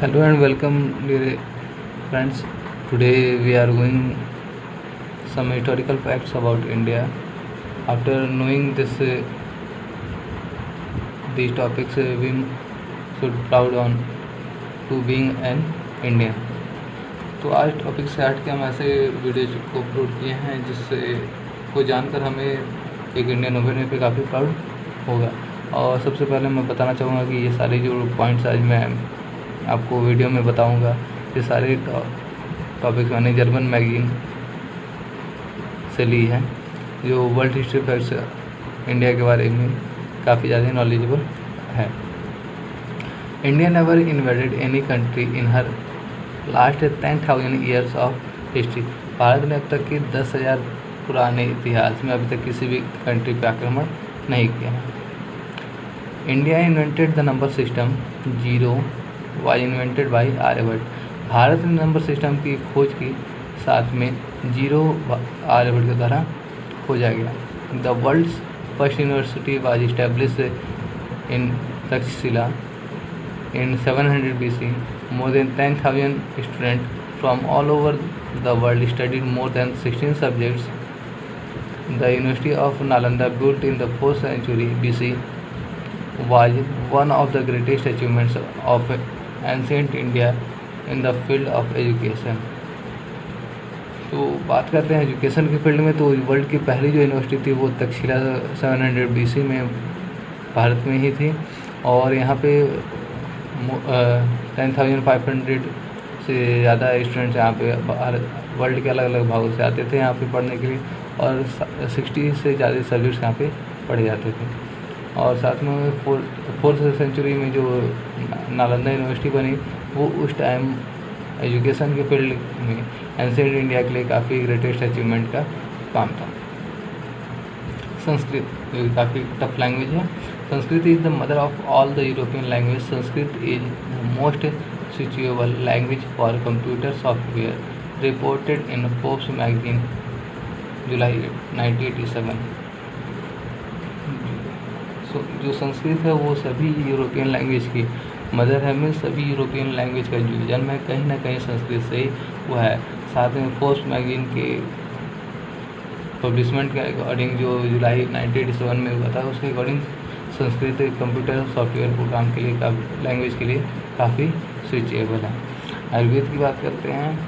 Hello and welcome, dear friends. Today we are going some historical facts about India. After knowing these topics, we should proud on to being an Indian. तो आज topic से हट के हम ऐसे videos को upload किए हैं जिससे को जानकर हमें एक इंडियन होने पे काफ़ी प्राउड होगा। और सबसे पहले मैं बताना चाहूँगा कि ये सारे जो पॉइंट्स आज मैं आपको वीडियो में बताऊँगा, ये सारे टॉपिक्स मैंने जर्मन मैगजीन से ली है, जो वर्ल्ड हिस्ट्री फैक्ट्स इंडिया के बारे में काफ़ी ज़्यादा नॉलेजेबल है। India never invaded any country in her last 10,000 years of history. Bharat ने अब तक के 10,000 पुराने इतिहास में अभी तक किसी भी कंट्री पर आक्रमण नहीं किया है। India invented the number system, zero was invented by Aryabhata. Bharat ने नंबर सिस्टम की खोज की, साथ में जीरो आर्यभट्ट के द्वारा खोजा गया। The world's first university was established in Taxila in 700 BC. More than 10,000 students from all over the world studied more than 16 subjects. The University of Nalanda, built in the 4th century BC, was one of the greatest achievements of ancient India in the field of education. तो बात करते हैं education के field में, तो world की पहली जो यूनिवर्सिटी थी वो तक्षशिला 700 BC में भारत में ही थी। और यहाँ पे 10,500 से ज़्यादा स्टूडेंट्स यहाँ पे वर्ल्ड के अलग अलग भागों से आते थे यहाँ पे पढ़ने के लिए, और 60 से ज़्यादा सब्जेक्ट्स यहाँ पे पढ़े जाते थे। और साथ में 4th सेंचुरी में जो नालंदा यूनिवर्सिटी बनी, वो उस टाइम एजुकेशन के फील्ड में एंशिएंट इंडिया के लिए काफ़ी ग्रेटेस्ट अचीवमेंट का काम था। संस्कृत, जो काफ़ी टफ लैंग्वेज है। Sanskrit is the mother of all the European language. Sanskrit is most suitable language for computer software, reported in Forbes magazine July 1987। जो संस्कृत है वो सभी यूरोपियन लैंग्वेज की मदर है। में सभी यूरोपियन लैंग्वेज का जो जन्म है कहीं ना कहीं संस्कृत से ही हुआ है। साथ में फोर्ब्स मैगजीन के पब्लिशमेंट के अकॉर्डिंग जो जुलाई 1987 में हुआ था, उसके according Sanskrit computer software program के लिए लैंग्वेज के लिए काफ़ी स्विचेबल है। आयुर्वेद की बात करते हैं।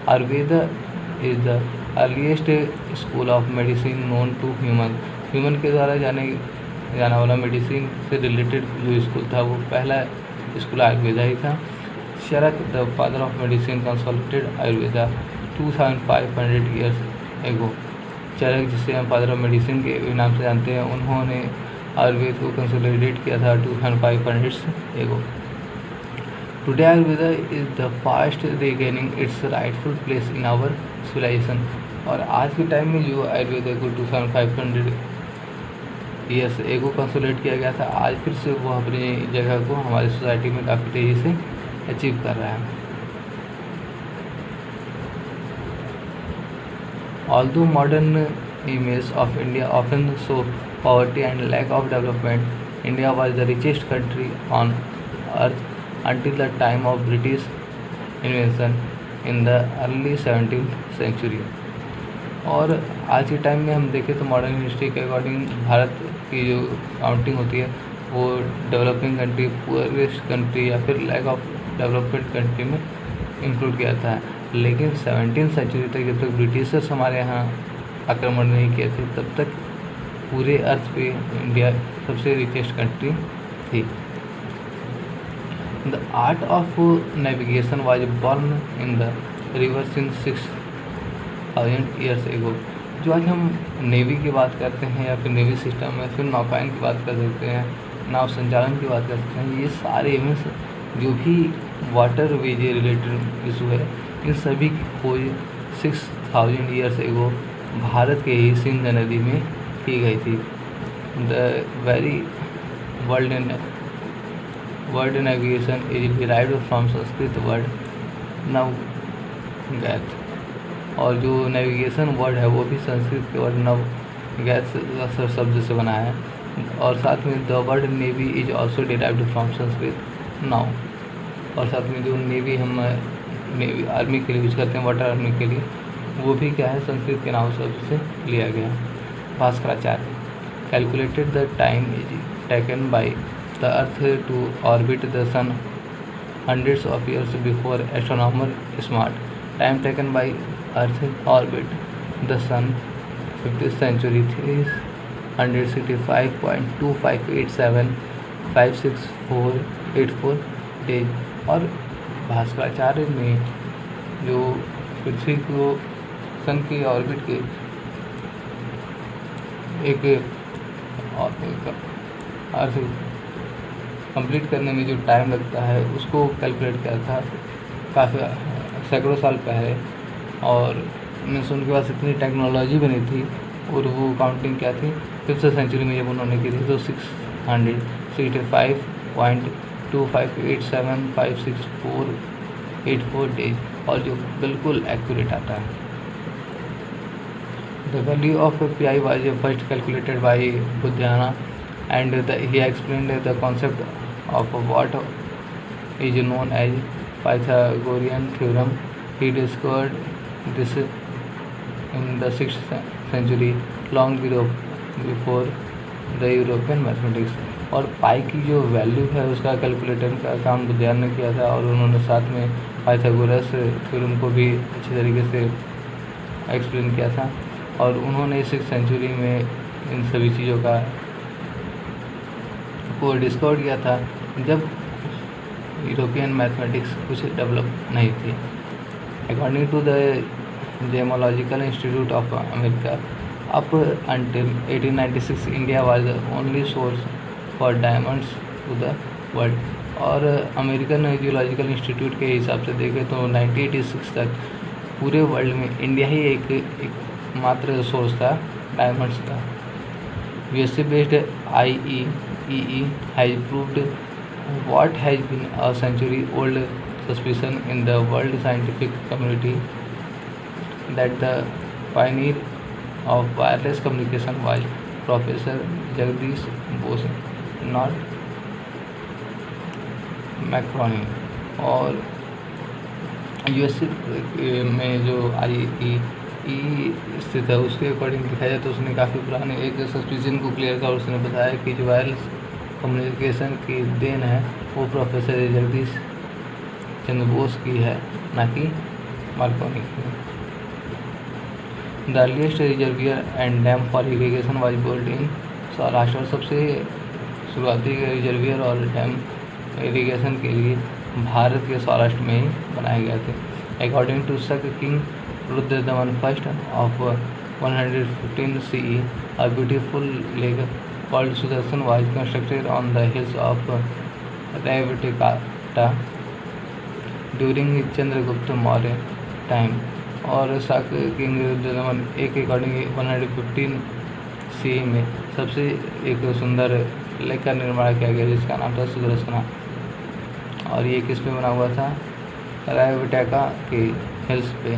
Ayurveda is the earliest school of medicine known to human. Human के द्वारा जाना वाला मेडिसिन से रिलेटेड जो स्कूल था, वो पहला स्कूल आयुर्वेदा ही था। Charak, the father of medicine, consolidated Ayurveda 2500 years ago. Charak, जिसे हम फादर ऑफ मेडिसिन के नाम से जानते हैं, उन्होंने आयुर्वेद को कंसोलिडेट किया था 2500 ago. Today Ayurveda is the fast regaining its rightful place in our civilisation. और आज के टाइम में जो आयुर्वेदा को 2500 ईयर्स एगो कंसोलिडेट किया गया था, आज फिर से वो अपनी जगह को हमारी सोसाइटी में काफ़ी तेज़ी से अचीव कर रहा है। Although modern image of India often show poverty and lack of development, India was the richest country on earth until the time of British invasion in the early 17th century. और आज के time में हम देखें तो modern history के according Bharat की जो काउंटिंग होती है वो डेवलपिंग कंट्री, पुअरेस्ट कंट्री या फिर लैक ऑफ डेवलपमेंट कंट्री में इंक्लूड किया था। लेकिन 17th सेंचुरी तक, जब तक ब्रिटिशर्स हमारे यहाँ आक्रमण नहीं किए थे, तब तक पूरे अर्थ पे इंडिया सबसे रिचेस्ट कंट्री थी। The art of navigation was born in the reverse in 6000 years ago. जो आज हम नेवी की बात करते हैं या फिर नेवी सिस्टम में फिर नौकायन की बात कर सकते हैं, नाव संचालन की बात कर सकते हैं, ये सारे इवेंट्स जो भी वाटर वे रिलेटेड इशू है, इन सभी की खोज 6000 ईयर्स एगो भारत के ही सिंध नदी में की गई थी। The very word navigation is derived from Sanskrit word navgat. और जो नेविगेशन वर्ड है वो भी संस्कृत के वर्ड नवगैत शब्द से बना है। और साथ में the word navy is also derived from Sanskrit now. और साथ में जो नेवी हम नेवी आर्मी के लिए यूज करते हैं, वाटर आर्मी के लिए, वो भी क्या है संस्कृत के नाम से लिया गया। Bhaskaracharya calculated the time taken by the earth to orbit the sun hundreds of years before astronomer smart time taken by earth orbit the sun 50th century 365.25875684 days। और भास्कराचार्य ने जो पृथ्वी को सन के ऑर्बिट के एक अर्थ कंप्लीट करने में जो टाइम लगता है उसको कैलकुलेट किया था काफ़ी सैकड़ों साल पहले। और मीन्स उनके पास इतनी टेक्नोलॉजी बनी थी और वो काउंटिंग क्या थी 5th सेंचुरी में जब उन्होंने की थी तो 665.25875684 डेज, और जो बिल्कुल एक्यूरेट आता है। The value of pi was first calculated by Baudhayana and he explained the concept of what is known as Pythagorean theorem. He discovered this in the 6th century, long before the European mathematics। और पाई की जो value है उसका calculator का काम बुद्धियान ने किया था, और उन्होंने साथ में पाइथागोरस थ्योरम को भी अच्छी तरीके से एक्सप्लेन किया था। और उन्होंने 6th सेंचुरी में इन सभी चीज़ों का को डिस्कवर किया था जब यूरोपियन मैथमेटिक्स कुछ डेवलप नहीं थी। According to the Gemological Institute of America, up until 1896 India was the only source for diamonds to the world. और अमेरिकन जियोलॉजिकल इंस्टीट्यूट के हिसाब से देखें तो 1986 तक पूरे वर्ल्ड में इंडिया ही एक मात्र सोर्स था डायमंड्स का। USA based IEEE has proved what has been a century old suspicion in the world scientific community, that the pioneer of wireless communication was Professor Jagdish Bose, not Marconi। और USA में जो IEEE स्थित है उसके according दिखाया जाए तो उसने काफ़ी पुराने एक सस्पिशन को क्लियर किया। और उसने बताया कि जो वायरलेस कम्युनिकेशन की देन है वो प्रोफेसर जगदीश चंद्र बोस की है, ना कि मार्कोनी की। The earliest reservoir and dam for irrigation was built in Saurashtra. और सबसे शुरुआती रिजर्वियर और डैम इरीगेशन के लिए भारत के सौराष्ट्र में ही बनाए गए थे। अकॉर्डिंग टू शक king Rudradaman first of 115 CE, a beautiful lake called Sudarshan was constructed on the hills of Raivatikata during Chandragupta Maurya time। और शक किंग रुद्रदमन एक अकॉर्डिंग 115 CE में सबसे एक सुंदर लेक का निर्माण किया गया जिसका नाम था सुदर्शना। और ये किस पे बना हुआ था? रायवटिका के हिल्स पे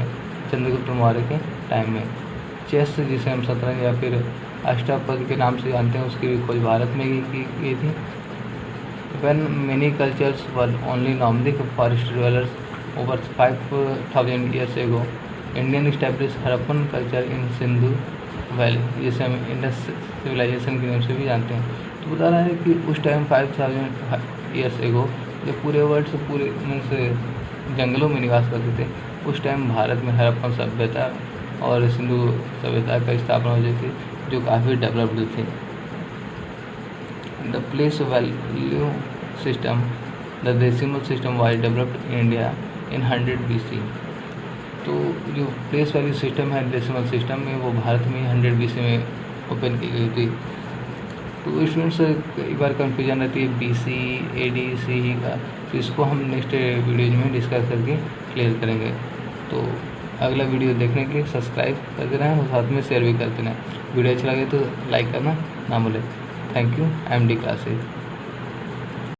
चंद्रगुप्त मौर्य के टाइम में। चेस जिसे हम शतरंज या फिर अष्टापद के नाम से जानते हैं उसकी भी खोज भारत में की गई थी। When many cultures were only nomadic forest dwellers over 5000 years ago, Indian established Harappan culture in Sindhu Valley, जिसे हम इंडस सिविलाइजेशन के नाम से भी जानते हैं। तो बता रहा है कि उस टाइम 5000 ईयर्स एगो जब पूरे वर्ल्ड से पूरे से जंगलों में निवास करते थे, उस टाइम भारत में हड़प्पन सभ्यता और सिंधु सभ्यता का स्थापना हो जाती थी जो काफ़ी डेवलप्ड थी। The place value system the decimal system was developed in India in 100 BC। तो जो प्लेस वैल्यू सिस्टम है डेसिमल सिस्टम में वो भारत में 100 BC में ओपन की गई थी। तो स्टूडेंट्स एक बार कन्फ्यूजन रहती है BC AD CE का, तो इसको हम नेक्स्ट वीडियोज में डिस्कस करके क्लियर करेंगे। तो अगला वीडियो देखने के लिए सब्सक्राइब करते रहें और साथ में शेयर भी करते रहें। वीडियो अच्छा लगे तो लाइक करना ना भूलें। Thank you. MD classes.